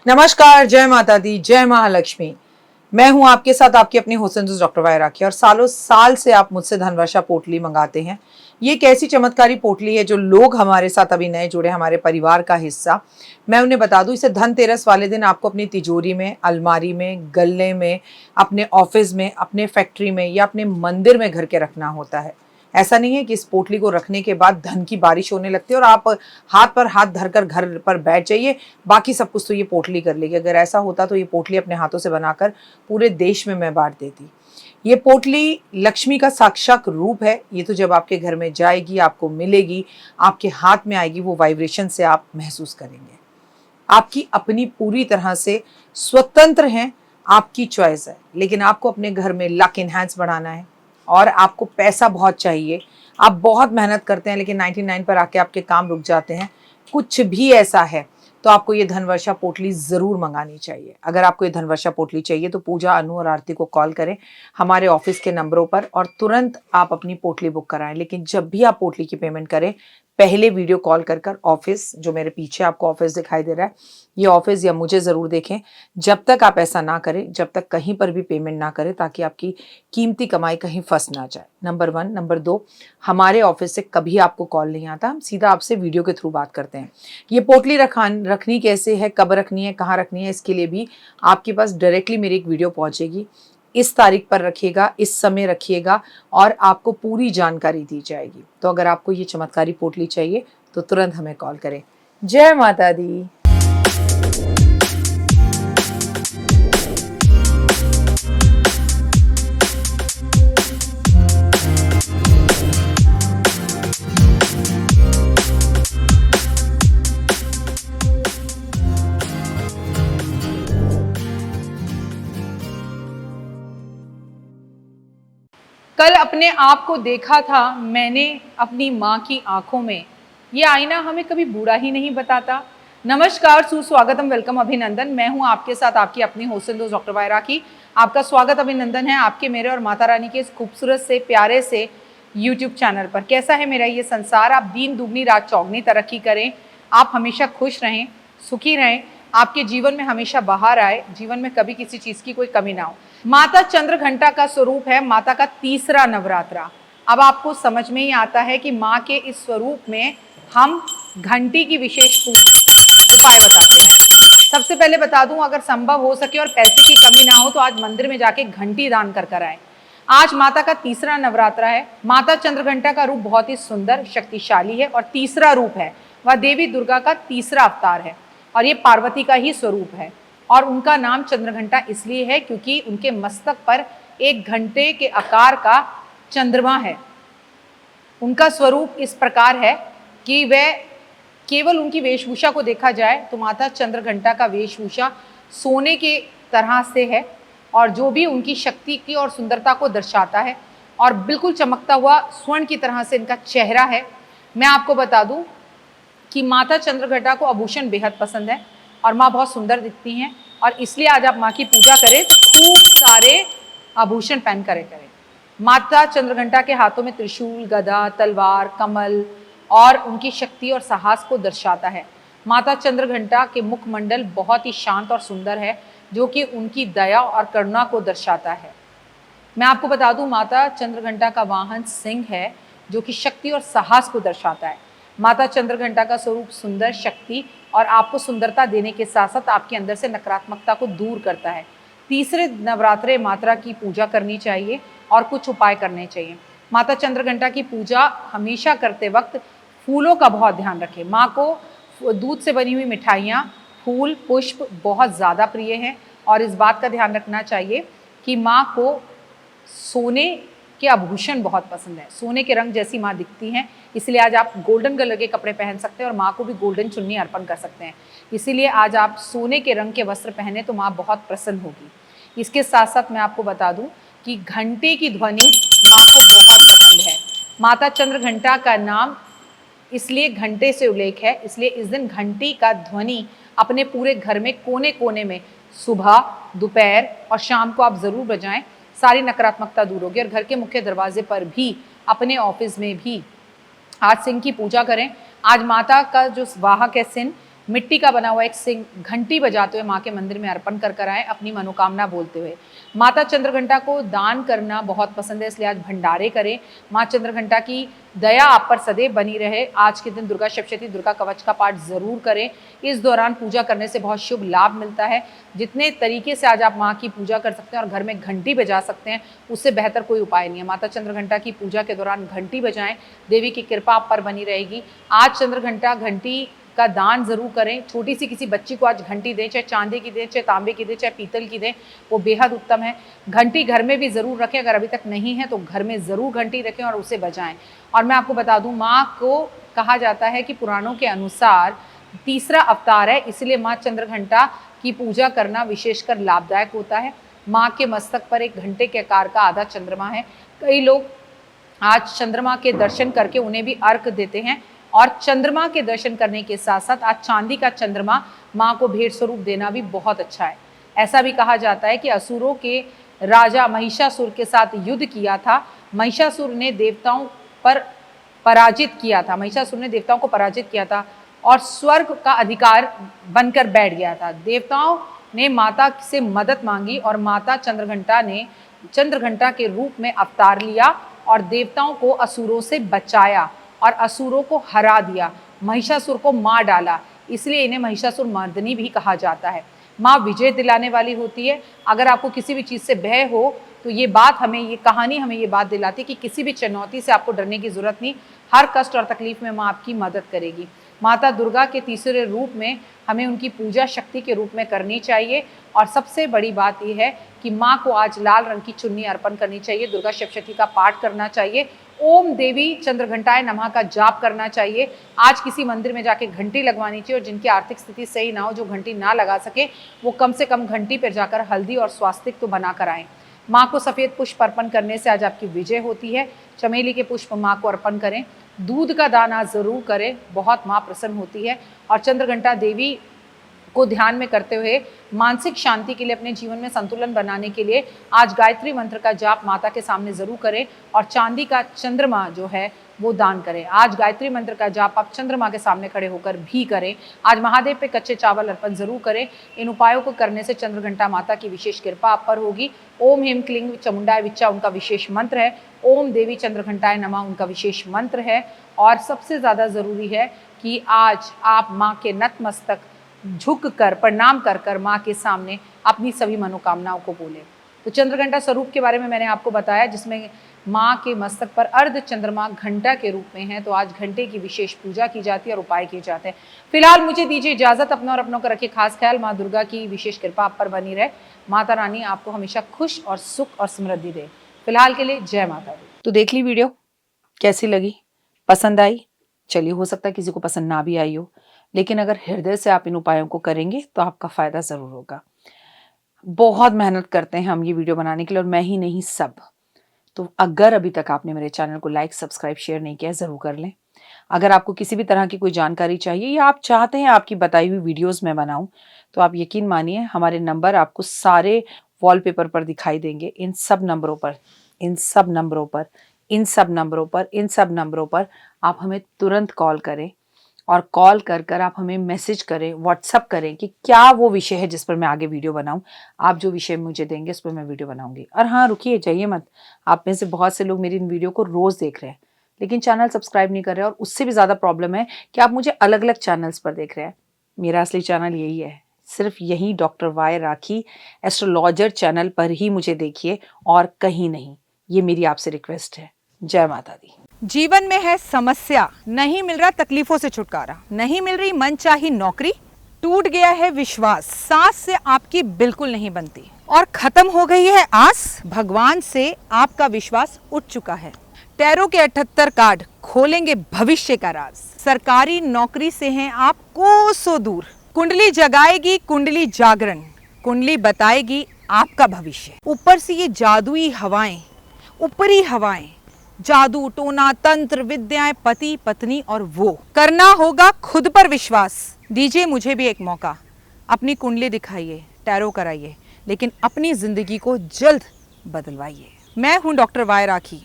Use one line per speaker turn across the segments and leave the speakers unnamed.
नमस्कार, जय माता दी, जय महालक्ष्मी। मैं हूं आपके साथ आपकी अपनी हुसैन डॉक्टर वाय राखी और सालों साल से आप मुझसे धनवर्षा पोटली मंगाते हैं। ये एक ऐसी चमत्कारी पोटली है जो लोग हमारे साथ अभी नए जुड़े, हमारे परिवार का हिस्सा। मैं उन्हें बता दूं, इसे धनतेरस वाले दिन आपको अपनी तिजोरी में, अलमारी में, गल्ले में, अपने ऑफिस में, अपने फैक्ट्री में या अपने मंदिर में घर के रखना होता है। ऐसा नहीं है कि इस पोटली को रखने के बाद धन की बारिश होने लगती है और आप हाथ पर हाथ धरकर घर पर बैठ जाइए, बाकी सब कुछ तो ये पोटली कर लेगी। अगर ऐसा होता तो ये पोटली अपने हाथों से बनाकर पूरे देश में मैं बांट देती। ये पोटली लक्ष्मी का साक्षात रूप है। ये तो जब आपके घर में जाएगी, आपको मिलेगी, आपके हाथ में आएगी, वो वाइब्रेशन से आप महसूस करेंगे। आपकी अपनी पूरी तरह से स्वतंत्र हैं, आपकी चॉइस है। लेकिन आपको अपने घर में लक इनहैंस बढ़ाना है और आपको पैसा बहुत चाहिए। आप बहुत मेहनत करते हैं लेकिन 99 पर आके आपके काम रुक जाते हैं। कुछ भी ऐसा है तो आपको ये धनवर्षा पोटली ज़रूर मंगानी चाहिए। अगर आपको ये धनवर्षा पोटली चाहिए तो पूजा, अनु और आरती को कॉल करें हमारे ऑफिस के नंबरों पर और तुरंत आप अपनी पोटली बुक कराएं। लेकिन जब भी आप पोटली की पेमेंट करें, पहले वीडियो कॉल कर ऑफिस, जो मेरे पीछे आपको ऑफिस दिखाई दे रहा है, ये ऑफिस या मुझे ज़रूर देखें। जब तक आप ऐसा ना करें, जब तक कहीं पर भी पेमेंट ना करें, ताकि आपकी कीमती कमाई कहीं फंस ना जाए। नंबर 1। नंबर 2, हमारे ऑफिस से कभी आपको कॉल नहीं आता, हम सीधा आपसे वीडियो के थ्रू बात करते हैं। ये पोटली रखनी कैसे है, कब रखनी है, कहाँ रखनी है, इसके लिए भी आपके पास डायरेक्टली मेरी एक वीडियो पहुँचेगी। इस तारीख पर रखिएगा, इस समय रखिएगा और आपको पूरी जानकारी दी जाएगी। तो अगर आपको ये चमत्कारी पोटली चाहिए तो तुरंत हमें कॉल करें। जय माता दी।
कल अपने आप को देखा था मैंने अपनी माँ की आंखों में। ये आईना हमें कभी बुरा ही नहीं बताता। नमस्कार, सुस्वागतम, वेलकम, अभिनंदन। मैं हूँ आपके साथ आपकी अपनी होस्टल दोस्त डॉक्टर वाय राखी। आपका स्वागत, अभिनंदन है आपके, मेरे और माता रानी के इस खूबसूरत से, प्यारे से यूट्यूब चैनल पर। कैसा है मेरा ये संसार? आप दिन दुगनी रात चौगनी तरक्की करें, आप हमेशा खुश रहें, सुखी रहें, आपके जीवन में हमेशा बाहर आए, जीवन में कभी किसी चीज़ की कोई कमी ना हो। माता चंद्रघंटा का स्वरूप है माता का तीसरा नवरात्रा। अब आपको समझ में ही आता है कि माँ के इस स्वरूप में हम घंटी की विशेष उपाय बताते हैं। सबसे पहले बता दूं, अगर संभव हो सके और पैसे की कमी ना हो तो आज मंदिर में जाके घंटी दान कर आए। आज माता का तीसरा नवरात्रा है। माता चंद्रघंटा का रूप बहुत ही सुंदर, शक्तिशाली है और तीसरा रूप है। वह देवी दुर्गा का तीसरा अवतार है और ये पार्वती का ही स्वरूप है। और उनका नाम चंद्रघंटा इसलिए है क्योंकि उनके मस्तक पर एक घंटे के आकार का चंद्रमा है। उनका स्वरूप इस प्रकार है कि वह, केवल उनकी वेशभूषा को देखा जाए तो माता चंद्रघंटा का वेशभूषा सोने के तरह से है और जो भी उनकी शक्ति की और सुंदरता को दर्शाता है और बिल्कुल चमकता हुआ स्वर्ण की तरह से इनका चेहरा है। मैं आपको बता दूं कि माता चंद्रघंटा को आभूषण बेहद पसंद है और माँ बहुत सुंदर दिखती हैं और इसलिए आज आप माँ की पूजा करें तो खूब सारे आभूषण पहन करें। माता चंद्रघंटा के हाथों में त्रिशूल, गदा, तलवार, कमल और उनकी शक्ति और साहस को दर्शाता है। माता चंद्रघंटा के मुखमंडल बहुत ही शांत और सुंदर है जो कि उनकी दया और करुणा को दर्शाता है। मैं आपको बता दूं, माता चंद्रघंटा का वाहन सिंह है जो कि शक्ति और साहस को दर्शाता है। माता चंद्रघंटा का स्वरूप सुंदर, शक्ति और आपको सुंदरता देने के साथ साथ आपके अंदर से नकारात्मकता को दूर करता है। तीसरे नवरात्रे माता की पूजा करनी चाहिए और कुछ उपाय करने चाहिए। माता चंद्रघंटा की पूजा हमेशा करते वक्त फूलों का बहुत ध्यान रखें। माँ को दूध से बनी हुई मिठाइयाँ, फूल, पुष्प बहुत ज़्यादा प्रिय हैं और इस बात का ध्यान रखना चाहिए कि माँ को सोने के आभूषण बहुत पसंद है। सोने के रंग जैसी माँ दिखती हैं, इसलिए आज आप गोल्डन कलर के कपड़े पहन सकते हैं और माँ को भी गोल्डन चुन्नी अर्पण कर सकते हैं। इसीलिए आज आप सोने के रंग के वस्त्र पहने तो माँ बहुत प्रसन्न होगी। इसके साथ साथ मैं आपको बता दूं कि घंटे की ध्वनि माँ को बहुत पसंद है। माता चंद्रघंटा का नाम इसलिए घंटे से उल्लेख है, इसलिए इस दिन घंटी का ध्वनि अपने पूरे घर में कोने कोने में सुबह, दोपहर और शाम को आप ज़रूर बजाएं। सारी नकारात्मकता दूर होगी और घर के मुख्य दरवाजे पर भी, अपने ऑफिस में भी आज सिंह की पूजा करें। आज माता का जो वाहक है सिंह, मिट्टी का बना हुआ एक सिंह घंटी बजाते हुए माँ के मंदिर में अर्पण कर आए, अपनी मनोकामना बोलते हुए। माता चंद्रघंटा को दान करना बहुत पसंद है, इसलिए आज भंडारे करें। माँ चंद्रघंटा की दया आप पर सदैव बनी रहे। आज के दिन दुर्गा सप्तशती दुर्गा कवच का पाठ जरूर करें। इस दौरान पूजा करने से बहुत शुभ लाभ मिलता है। जितने तरीके से आज आप माँ की पूजा कर सकते हैं और घर में घंटी बजा सकते हैं, उससे बेहतर कोई उपाय नहीं है। माता चंद्रघंटा की पूजा के दौरान घंटी बजाएं, देवी की कृपा आप पर बनी रहेगी। आज चंद्रघंटा घंटी का दान जरूर करें। छोटी सी किसी बच्ची को आज घंटी दें, चाहे चांदी की दें, चाहे तांबे की दें, चाहे पीतल की दें, वो बेहद उत्तम है। घंटी घर में भी ज़रूर रखें, अगर अभी तक नहीं है तो घर में ज़रूर घंटी रखें और उसे बजाएं। और मैं आपको बता दूं, माँ को कहा जाता है कि पुराणों के अनुसार तीसरा अवतार है, इसलिए माँ चंद्रघंटा की पूजा करना विशेषकर लाभदायक होता है। माँ के मस्तक पर एक घंटे के आकार का आधा चंद्रमा है। कई लोग आज चंद्रमा के दर्शन करके उन्हें भी अर्घ देते हैं, और चंद्रमा के दर्शन करने के साथ साथ आज चांदी का चंद्रमा माँ को भेंट स्वरूप देना भी बहुत अच्छा है। ऐसा भी कहा जाता है कि असुरों के राजा महिषासुर के साथ युद्ध किया था। महिषासुर ने देवताओं पर पराजित किया था, महिषासुर ने देवताओं को पराजित किया था और स्वर्ग का अधिकार बनकर बैठ गया था। देवताओं ने माता से मदद मांगी और माता चंद्रघंटा ने चंद्रघंटा के रूप में अवतार लिया और देवताओं को असुरों से बचाया और असुरों को हरा दिया, महिषासुर को मार डाला। इसलिए इन्हें महिषासुर मर्दिनी भी कहा जाता है। माँ विजय दिलाने वाली होती है। अगर आपको किसी भी चीज़ से भय हो तो ये बात हमें, ये कहानी हमें ये बात दिलाती है कि किसी भी चुनौती से आपको डरने की जरूरत नहीं। हर कष्ट और तकलीफ में माँ आपकी मदद करेगी। माता दुर्गा के तीसरे रूप में हमें उनकी पूजा शक्ति के रूप में करनी चाहिए। और सबसे बड़ी बात यह है कि माँ को आज लाल रंग की चुन्नी अर्पण करनी चाहिए, दुर्गा सप्तशती का पाठ करना चाहिए, ओम देवी चंद्रघंटाय नमः का जाप करना चाहिए। आज किसी मंदिर में जाके घंटी लगवानी चाहिए, और जिनकी आर्थिक स्थिति सही ना हो, जो घंटी ना लगा सके, वो कम से कम घंटी पर जाकर हल्दी और स्वास्तिक तो बना कर आएँ। माँ को सफ़ेद पुष्प अर्पण करने से आज आपकी विजय होती है। चमेली के पुष्प माँ को अर्पण करें। दूध का दान ज़रूर करें, बहुत माँ प्रसन्न होती है। और चंद्रघंटा देवी को ध्यान में करते हुए मानसिक शांति के लिए, अपने जीवन में संतुलन बनाने के लिए आज गायत्री मंत्र का जाप माता के सामने ज़रूर करें और चांदी का चंद्रमा जो है वो दान करें। आज गायत्री मंत्र का जाप आप चंद्रमा के सामने खड़े होकर भी करें। आज महादेव पे कच्चे चावल अर्पण जरूर करें। इन उपायों को करने से चंद्रघंटा माता की विशेष कृपा आप पर होगी। ओम ह्रीं क्लीं चामुंडाय विच्चा उनका विशेष मंत्र है। ओम देवी चंद्रघंटाय नमः उनका विशेष मंत्र है। और सबसे ज़्यादा ज़रूरी है कि आज आप माँ के नतमस्तक झुक कर प्रणाम कर कर माँ के सामने अपनी सभी मनोकामनाओं को बोले। तो चंद्रघंटा स्वरूप के बारे में मैंने आपको बताया, जिसमें माँ के मस्तक पर अर्ध चंद्रमा घंटा के रूप में है। तो आज घंटे की विशेष पूजा की जाती है और उपाय किए जाते हैं। फिलहाल मुझे दीजिए इजाजत, अपना और अपनों का रखिए खास ख्याल। माँ दुर्गा की विशेष कृपा आप पर बनी रहे। माता रानी आपको हमेशा खुश और सुख और समृद्धि दे। फिलहाल के लिए जय माता दी।
तो देख ली वीडियो, कैसी लगी, पसंद आई? चलिए, हो सकता है किसी को पसंद ना भी आई हो, लेकिन अगर हृदय से आप इन उपायों को करेंगे तो आपका फायदा जरूर होगा। बहुत मेहनत करते हैं हम ये वीडियो बनाने के लिए, और मैं ही नहीं, सब। तो अगर अभी तक आपने मेरे चैनल को लाइक, सब्सक्राइब, शेयर नहीं किया, जरूर कर लें। अगर आपको किसी भी तरह की कोई जानकारी चाहिए या आप चाहते हैं आपकी बताई हुई वीडियोस मैं बनाऊं, तो आप यकीन मानिए हमारे नंबर आपको सारे वॉलपेपर पर दिखाई देंगे। इन सब नंबरों पर, इन सब नंबरों पर, इन सब नंबरों पर, इन सब नंबरों पर आप हमें तुरंत कॉल करें, और कॉल कर कर आप हमें मैसेज करें, व्हाट्सअप करें कि क्या वो विषय है जिस पर मैं आगे वीडियो बनाऊं। आप जो विषय मुझे देंगे उस पर मैं वीडियो बनाऊंगी। और हाँ, रुकिए, जाइए मत। आप में से बहुत से लोग मेरी इन वीडियो को रोज़ देख रहे हैं, लेकिन चैनल सब्सक्राइब नहीं कर रहे हैं, और उससे भी ज़्यादा प्रॉब्लम है कि आप मुझे अलग अलग चैनल्स पर देख रहे हैं। मेरा असली चैनल यही है, सिर्फ यही डॉक्टर वाई राखी एस्ट्रोलॉजर चैनल पर ही मुझे देखिए, और कहीं नहीं। ये मेरी आपसे रिक्वेस्ट है। जय माता दी।
जीवन में है समस्या, नहीं मिल रहा तकलीफों से छुटकारा, नहीं मिल रही मनचाही नौकरी, टूट गया है विश्वास, सांस से आपकी बिल्कुल नहीं बनती, और खत्म हो गई है आस, भगवान से आपका विश्वास उठ चुका है। टैरो के 78 कार्ड खोलेंगे भविष्य का राज। सरकारी नौकरी से हैं आप कोसों दूर। कुंडली जगाएगी कुंडली जागरण, कुंडली बताएगी आपका भविष्य। ऊपर से ये जादुई हवाएं, ऊपरी हवाएं, जादू टोना तंत्र विद्याएं, पति पत्नी और वो। करना होगा खुद पर विश्वास। दीजिए मुझे भी एक मौका, अपनी कुंडली दिखाइए, टैरो कराइए, लेकिन अपनी जिंदगी को जल्द बदलवाइए। मैं हूं डॉक्टर वाई राखी।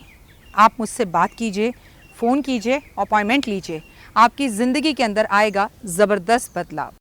आप मुझसे बात कीजिए, फ़ोन कीजिए, अपॉइंटमेंट लीजिए।
आपकी ज़िंदगी के अंदर आएगा ज़बरदस्त बदलाव।